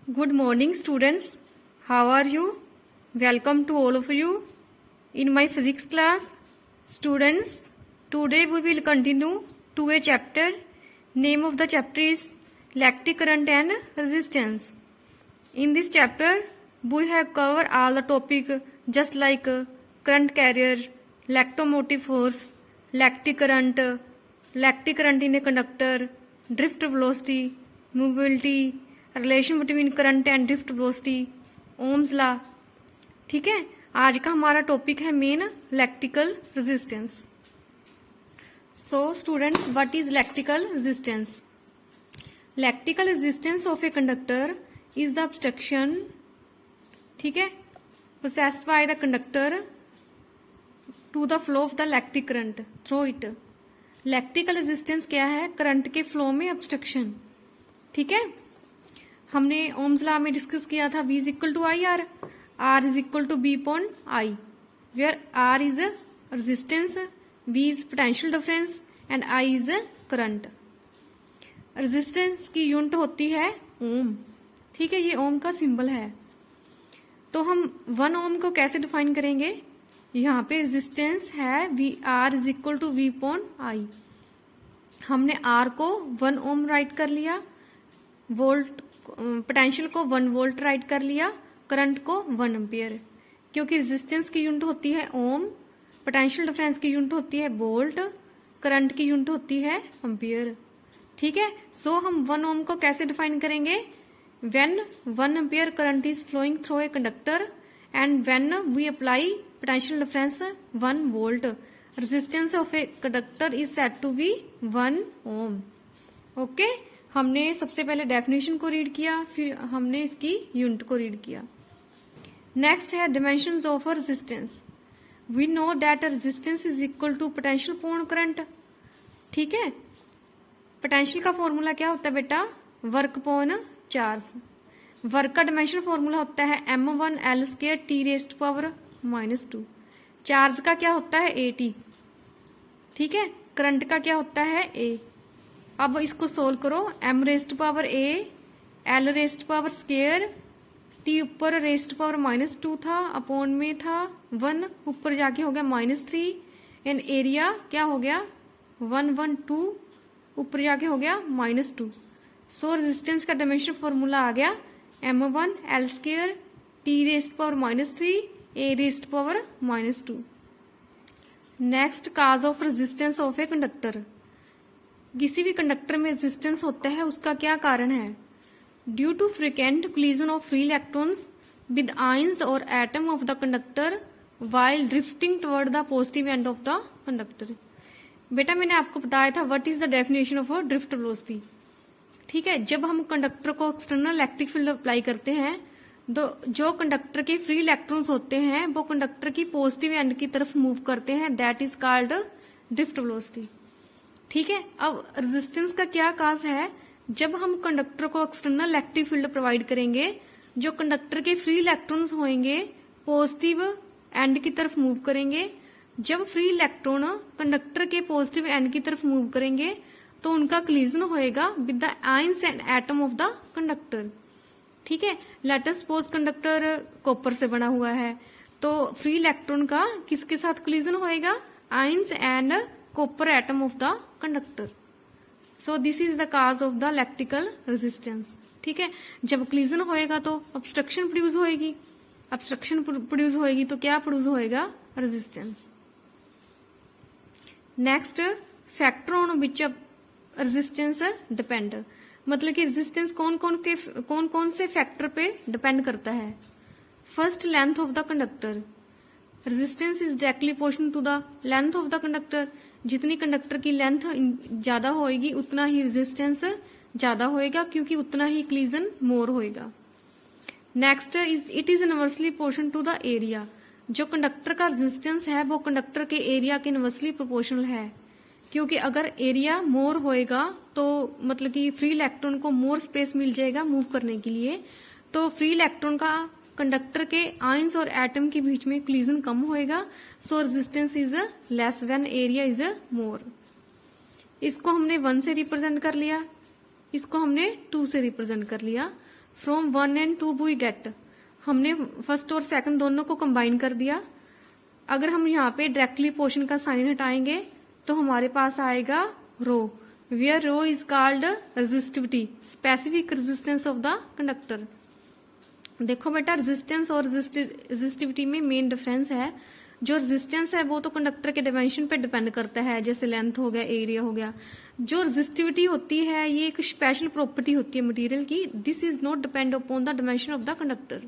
Good morning, students. How are you? Welcome to all of you in my physics class. Students, today we will continue to a chapter. Name of the chapter is Electric Current and Resistance. In this chapter, we have covered all the topic just like current carrier, electromotive force, electric current in a conductor, drift velocity, mobility, relation between current and drift velocity, Ohm's law. ठीक है, आज का हमारा topic है main electrical resistance. So students, what is electrical resistance? Electrical resistance of a conductor is the obstruction, ठीक है, possessed by the conductor to the flow of the electric current through it. Electrical resistance क्या है? Current के flow में obstruction. ठीक है, हमने Ohm's law में डिस्कस किया था V is equal to I R is equal to V upon I, where R is resistance, V is potential difference and I is current. Resistance की unit होती है ओम। ठीक है, ये ओम का सिंबल है। तो हम 1 ओम को कैसे डिफाइन करेंगे? यहाँ पे रेजिस्टेंस है V R is equal to V upon I. हमने आर को 1 ओम राइट कर लिया, वोल्ट पोटेंशियल को 1 वोल्ट राइट कर लिया, करंट को 1 एम्पियर। क्योंकि रेजिस्टेंस की यूनिट होती है ओम, पोटेंशियल डिफरेंस की यूनिट होती है वोल्ट, करंट की यूनिट होती है एम्पियर। ठीक है, सो हम 1 ओम को कैसे डिफाइन करेंगे? When 1 ampere current is flowing through a conductor and when we apply potential difference 1 volt, resistance of a conductor is said to be 1 ohm. Okay, हमने सबसे पहले डेफिनेशन को रीड किया, फिर हमने इसकी यूनिट को रीड किया। नेक्स्ट है dimensions of resistance. We know that resistance is equal to potential upon current. ठीक है, पोटेंशियल का फॉर्मूला क्या होता है बेटा? Work upon charge. वर्क का डिमेंशन फॉर्मूला होता है m1l² t⁻⁻²। चार्ज का क्या होता है? at। ठीक है, करंट का क्या होता है? a। अब इसको सोल्व करो। m⁻a l⁻², t ऊपर r⁻² था, अपॉन में था 1, ऊपर जाके हो गया -3, एंड एरिया क्या हो गया? 112, ऊपर जाके हो गया -2। सो रेजिस्टेंस का डायमेंशन फॉर्मूला आ गया m1l² t⁻⁻3 a⁻²। Next, cause of resistance of a conductor. किसी भी कंडक्टर में रेजिस्टेंस होता है, उसका क्या कारण है? Due to frequent collision of free electrons with ions और atom of the conductor while drifting toward the positive end of the conductor. बेटा, मैंने आपको बताया था what is the definition of drift velocity. ठीक है, जब हम कंडक्टर को एक्सटर्नल इलेक्ट्रिक फील्ड अप्लाई करते हैं, तो जो कंडक्टर के फ्री इलेक्ट्रॉन्स होते हैं वो कंडक्टर की पॉजिटिव एंड की तरफ मूव करते हैं, that is called drift velocity. ठीक है, अब रेजिस्टेंस का क्या काज है? जब हम कंडक्टर को एक्सटर्नल इलेक्ट्रिक फील्ड प्रोवाइड करेंगे, जो कंडक्टर के फ्री इलेक्ट्रॉन्स होंगे पॉजिटिव एंड की तरफ मूव करेंगे। जब फ्री इलेक्ट्रॉन कंडक्टर के पॉजिटिव एंड की तरफ मूव करेंगे तो उनका कोलिजन होएगा with the ions and atom of the conductor. ठीक है, let us suppose conductor copper से बना हुआ है, तो फ्री इलेक्ट्रॉन का किसके साथ कोलिजन होएगा? Ions and copper atom of the conductor. So this is the cause of the electrical resistance. ठीक है, जब कोलिजन होएगा तो ऑब्स्ट्रक्शन प्रोड्यूस होएगी, ऑब्स्ट्रक्शन प्रोड्यूस होएगी तो क्या प्रोड्यूस होएगा? Resistance. Next, factor on which resistance depend. मतलब कि रेजिस्टेंस कौन कौन से फैक्टर पे डिपेंड करता है? First, length of the conductor. Resistance is directly proportional to the length of the conductor. जितनी कंडक्टर की लेंथ ज्यादा होएगी उतना ही रेजिस्टेंस ज्यादा होएगा, क्योंकि उतना ही कोलिजन मोर होएगा। Next, it is inversely proportional to the area. जो कंडक्टर का रेजिस्टेंस है वो कंडक्टर के एरिया के इनवर्सली प्रोपोर्शनल है, क्योंकि अगर एरिया मोर होएगा तो मतलब कि फ्री इलेक्ट्रॉन को मोर स्पेस मिल जाएगा मूव करने के लिए, तो फ्री इलेक्ट्रॉन का कंडक्टर के आयंस और एटम के बीच में कोलिजन कम होएगा। सो resistance is less when area is more. इसको हमने 1 से रिप्रेजेंट कर लिया, इसको हमने 2 से रिप्रेजेंट कर लिया। फ्रॉम 1 and 2 वी गेट, हमने फर्स्ट और सेकंड दोनों को कंबाइन कर दिया। अगर हम यहाँ पे डायरेक्टली पोर्शन का साइन हटाएंगे तो हमारे पास आएगा rho, where rho is called resistivity, specific resistance of the conductor. देखो बेटा, रेजिस्टेंस और रेजिस्टिविटी में मेन डिफरेंस है। जो रेजिस्टेंस है वो तो कंडक्टर के डायमेंशन पे डिपेंड करता है, जैसे लेंथ हो गया, एरिया हो गया। जो रेजिस्टिविटी होती है ये एक स्पेशल प्रॉपर्टी होती है मटेरियल की, this is not depend upon the dimension of the conductor.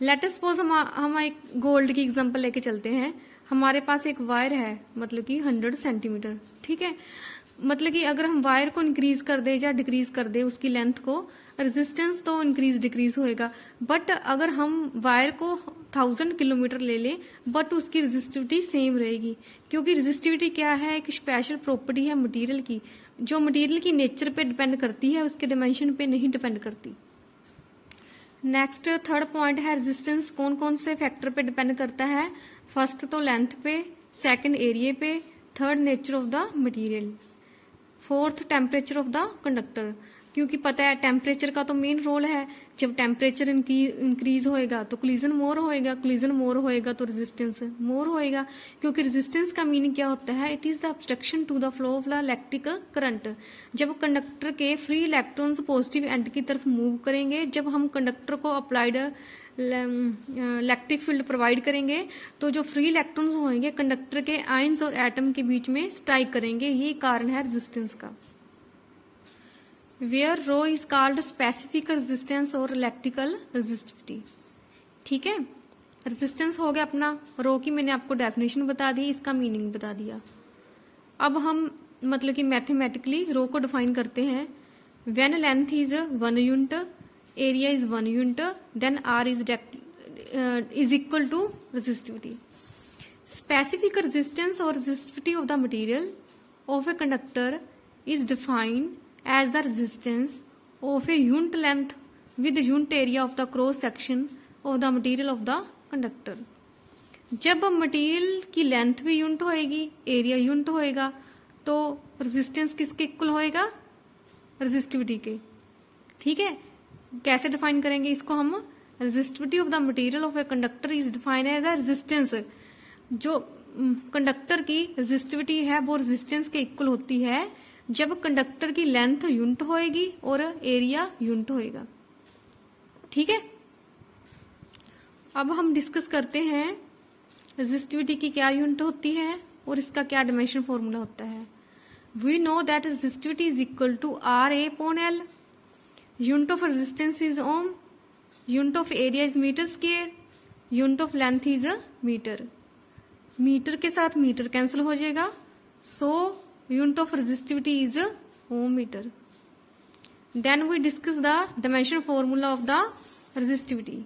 Let us suppose हम एक गोल्ड की एग्जांपल लेके चलते हैं। हमारे पास एक वायर है, मतलब कि 100 सेंटीमीटर, ठीक है। मतलब कि अगर हम वायर को इंक्रीज कर दे या डिक्रीज कर दे उसकी लेंथ को, रेजिस्टेंस तो इंक्रीज डिक्रीज होएगा। बट अगर हम वायर को 1000 किलोमीटर ले लें बट उसकी रेजिस्टिविटी सेम रहेगी, क्योंकि रेजिस्टिविटी क्या है, एक स्पेशल प्रॉपर्टी है मटेरियल की, जो मटेरियल की नेचर पे डिपेंड करती है, उसके डायमेंशन पे नहीं डिपेंड करती। नेक्स्ट थर्ड पॉइंट है रेजिस्टेंस कौन कौन से फैक्टर पे डिपेंड करता है। फर्स्ट तो लेंथ पे, सेकंड एरिया पे, third nature of the material, fourth temperature of the conductor. क्योंकि पता है टेम्परेचर का तो मेन रोल है, जब टेम्परेचर इंक्रीज होएगा तो कोलिजन मोर होएगा, कोलिजन मोर होएगा तो रेजिस्टेंस मोर होएगा। क्योंकि रेजिस्टेंस का मीनिंग क्या होता है, it is the obstruction to the flow of the electric current. जब कंडक्टर के फ्री इलेक्ट्रॉन्स पॉजिटिव एंड की तरफ मूव करेंगे, जब हम कंडक्टर को अप्लाइड इलेक्ट्रिक फील्ड प्रोवाइड करेंगे तो जो फ्री इलेक्ट्रॉन्स होंगे कंडक्टर के आयंस और एटम के बीच में स्ट्राइक करेंगे, ये कारण है रेजिस्टेंस का। Where rho is called specific resistance और इलेक्ट्रिकल रेजिस्टिविटी, ठीक है। रेजिस्टेंस हो गया अपना, रो की मैंने आपको डेफिनेशन बता दी, इसका मीनिंग बता दिया। अब हम मतलब कि मैथमेटिकली रो को डिफाइन करते हैं। When length is 1 unit, area is 1 unit, then r is equal to resistivity. Specific resistance और resistivity of the material of a conductor is defined as the resistance of a unit length with unit area of the cross section of the material of the conductor। जब material की length भी unit होएगी, area unit होएगा, तो resistance किसके equal होएगा, resistivity के, ठीक है। कैसे डिफाइन करेंगे इसको हम, resistivity of the material of a conductor is defined as the resistance. जो कंडक्टर की रेजिस्टिविटी है वो रेजिस्टेंस के इक्वल होती है जब कंडक्टर की लेंथ यूनिट होएगी और एरिया यूनिट होएगा, ठीक है। अब हम डिस्कस करते हैं रेजिस्टिविटी की क्या यूनिट होती है और इसका क्या डायमेंशन फॉर्मूला होता है। We know that resistivity is equal to R A upon L, unit of resistance is ohm, unit of area is metre square, unit of length is metre. Metre के साथ metre cancel हो जाएगा, सो unit of resistivity is ohm meter। then we discuss the dimension formula of the resistivity,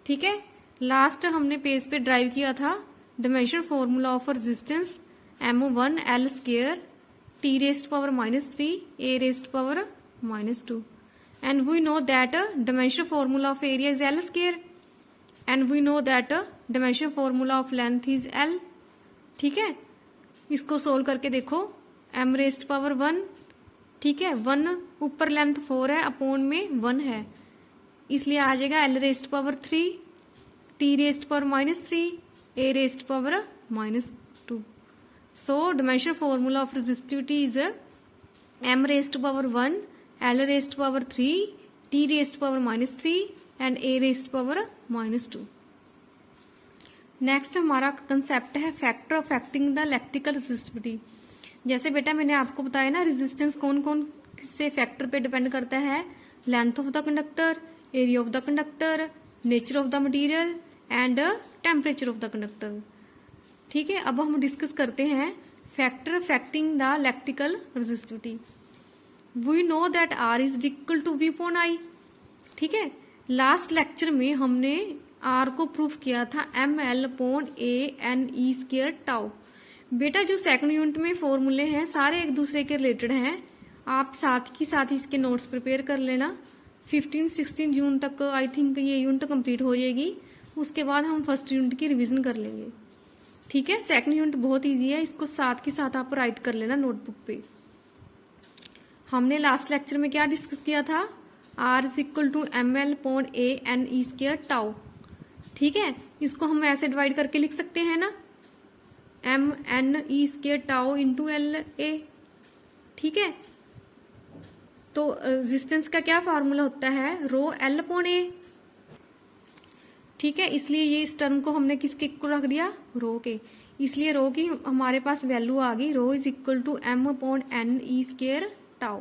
ठीक है। Last हमने page पे drive किया था dimension formula of resistance M1 L square T raised to power -3 A raised to power -2, and we know that dimension formula of area is L square, and we know that dimension formula of length is L, ठीक है। इसको solve करके देखो, m rest power 1, ठीक है, 1 ऊपर length 4 है, upon में 1 है, इसलिए आ जाएगा l rest power 3, t rest power -3, a rest power -2। So dimension formula of resistivity is m rest power 1, l rest power 3, t rest power -3 and a rest power -2। Next हमारा concept है factor affecting the electrical resistivity. जैसे बेटा मैंने आपको बताया ना, resistance कौन कौन से फैक्टर पे डिपेंड करता है, length of the conductor, area of the conductor, nature of the material and temperature of the conductor, ठीक है। अब हम डिस्कस करते हैं factor affecting the electrical resistivity. We know that R is equal to V upon I, ठीक है। Last lecture में हमने आर को प्रूफ किया था ml upon a n tau. बेटा जो सेकंड यूनिट में फॉर्मूले हैं सारे एक दूसरे के रिलेटेड हैं, आप साथ ही साथ इसके नोट्स प्रिपेयर कर लेना। 15-16 जून तक आई थिंक ये यूनिट कंप्लीट हो जाएगी, उसके बाद हम फर्स्ट यूनिट की रिवीजन कर लेंगे, ठीक है। सेकंड यूनिट बहुत ईजी है, इसको साथ के साथ आप राइट कर लेना नोटबुक पे। हमने लास्ट लेक्चर में क्या डिस्कस किया था, R is equal to m l upon A n e square tau. ठीक है, इसको हम ऐसे डिवाइड करके लिख सकते हैं ना, m n e square tau into l A. ठीक है, तो रेजिस्टेंस का क्या फॉर्मूला होता है, रो एल अपॉन ए। ठीक है, इसलिए ये इस टर्म को हमने किसके को रख दिया, रो के, इसलिए रो की हमारे पास वैल्यू आ गई, rho is equal to m upon n e square tau.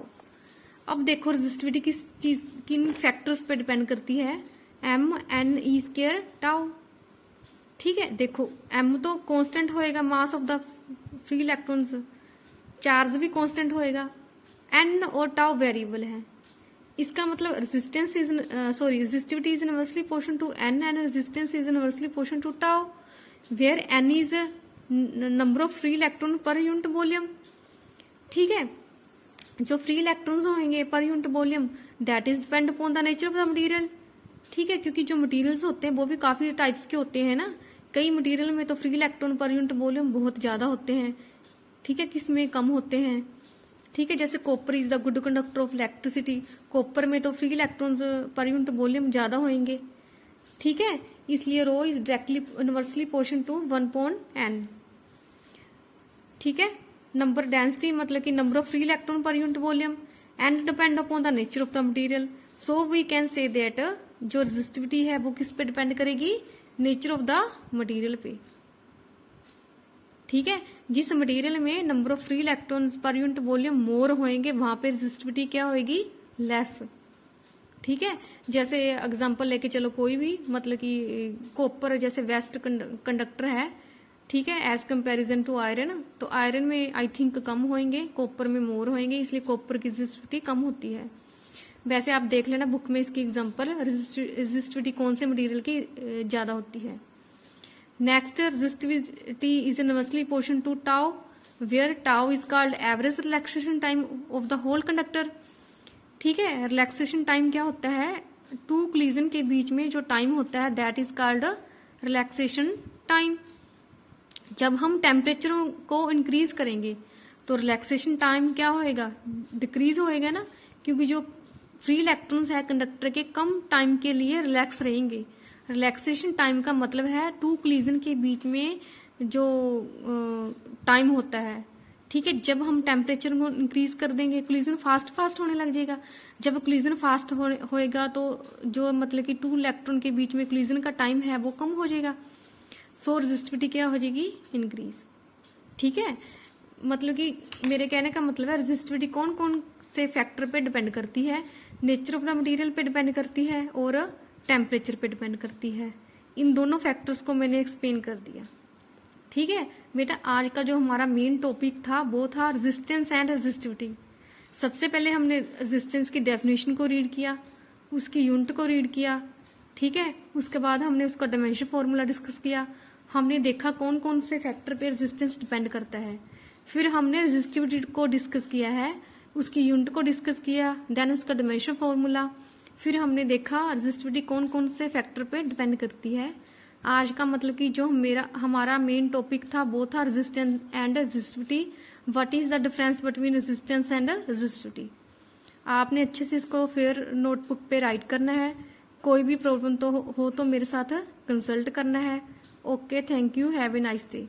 अब देखो रेजिस्टिविटी किस चीज, किन फैक्टर्स पे डिपेंड करती है, m n e square tau. ठीक है, देखो एम तो कांस्टेंट होएगा, mass of the free electrons, charge भी कांस्टेंट होएगा, एन और टाउ वेरिएबल है। इसका मतलब resistance is resistivity is inversely proportional to n and resistance is inversely proportional to tau, where n is number of free electron per unit volume. ठीक है, जो free electrons होंगे per unit volume that is depend upon the nature of the material. ठीक है, क्योंकि जो materials होते हैं वो भी काफी टाइप्स के होते हैं ना, कई मटेरियल में तो free electron per unit volume बहुत ज्यादा होते हैं, ठीक है, किसमें कम होते हैं। ठीक है, जैसे copper is the good conductor of electricity, copper में तो free electrons per unit volume ज्यादा होंगे। ठीक है, इसलिए rho is directly inversely proportional to 1/n। ठीक है, नंबर डेंसिटी मतलब कि number of free electron per unit volume and depend upon the nature of the material. So we can say that जो रेजिस्टिविटी है वो किस पे डिपेंड करेगी, नेचर ऑफ द मटेरियल पे। ठीक है, जिस मटेरियल में number of free electrons per unit volume more होंगे वहां पे रेजिस्टिविटी क्या होगी, लेस। ठीक है, जैसे एग्जांपल लेके चलो कोई भी, मतलब कि कॉपर जैसे वेस्ट कंडक्टर है, ठीक है, एज कंपैरिजन टू आयरन, तो आयरन में आई थिंक कम होंगे, कॉपर में मोर होंगे, इसलिए कॉपर की रेजिस्टिविटी कम होती है। वैसे आप देख लेना बुक में इसकी एग्जांपल, रेजिस्टिविटी कौन से मटेरियल की ज्यादा होती है। Next, resistivity is inversely proportional to tau, where tau is called average relaxation time of the whole conductor. ठीक है, रिलैक्सेशन टाइम क्या होता है, टू कोलिजन के बीच में जो टाइम होता है that is called relaxation time. जब हम टेम्परेचर को इंक्रीज करेंगे तो रिलैक्सेशन टाइम क्या होएगा, डिक्रीज होएगा ना, क्योंकि जो फ्री इलेक्ट्रॉन्स है कंडक्टर के कम टाइम के लिए रिलैक्स रहेंगे। रिलैक्सेशन टाइम का मतलब है टू कोलिजन के बीच में जो टाइम होता है। ठीक है, जब हम टेम्परेचर को इंक्रीज कर देंगे कोलिजन फास्ट होने लग जाएगा। जब कोलिजन फास्ट होएगा तो जो मतलब कि टू इलेक्ट्रॉन के बीच में कोलिजन का टाइम है वो कम हो जाएगा, सो रेजिस्टिविटी क्या हो जाएगी, इंक्रीज। ठीक है, मतलब कि मेरे कहने का मतलब है रेजिस्टिविटी कौन कौन से फैक्टर पे डिपेंड करती है, नेचर ऑफ द मटेरियल पे डिपेंड करती है और टेम्परेचर पे डिपेंड करती है। इन दोनों फैक्टर्स को मैंने एक्सप्लेन कर दिया। ठीक है बेटा, आज का जो हमारा मेन टॉपिक था वो था रेजिस्टेंस एंड रेजिस्टिविटी। सबसे पहले हमने रेजिस्टेंस की डेफिनेशन को रीड किया, उसकी यूनिट को रीड किया। ठीक है, उसके बाद हमने उसका डायमेंशन फॉर्मूला डिस्कस किया, हमने देखा कौन कौन से फैक्टर पे रेजिस्टेंस डिपेंड करता है। फिर हमने रेजिस्टिविटी को डिस्कस किया है, उसकी यूनिट को डिस्कस किया, देन उसका डायमेंशन फॉर्मूला। फिर हमने देखा रेजिस्टिविटी कौन कौन से फैक्टर पे डिपेंड करती है। आज का मतलब कि जो हमारा मेन टॉपिक था वो था resistance and resistivity. What is the difference between resistance and resistivity. आपने अच्छे से इसको फिर नोटबुक पे राइट करना है। कोई भी प्रॉब्लम तो हो तो मेरे साथ कंसल्ट करना है। Okay, thank you, have a nice day.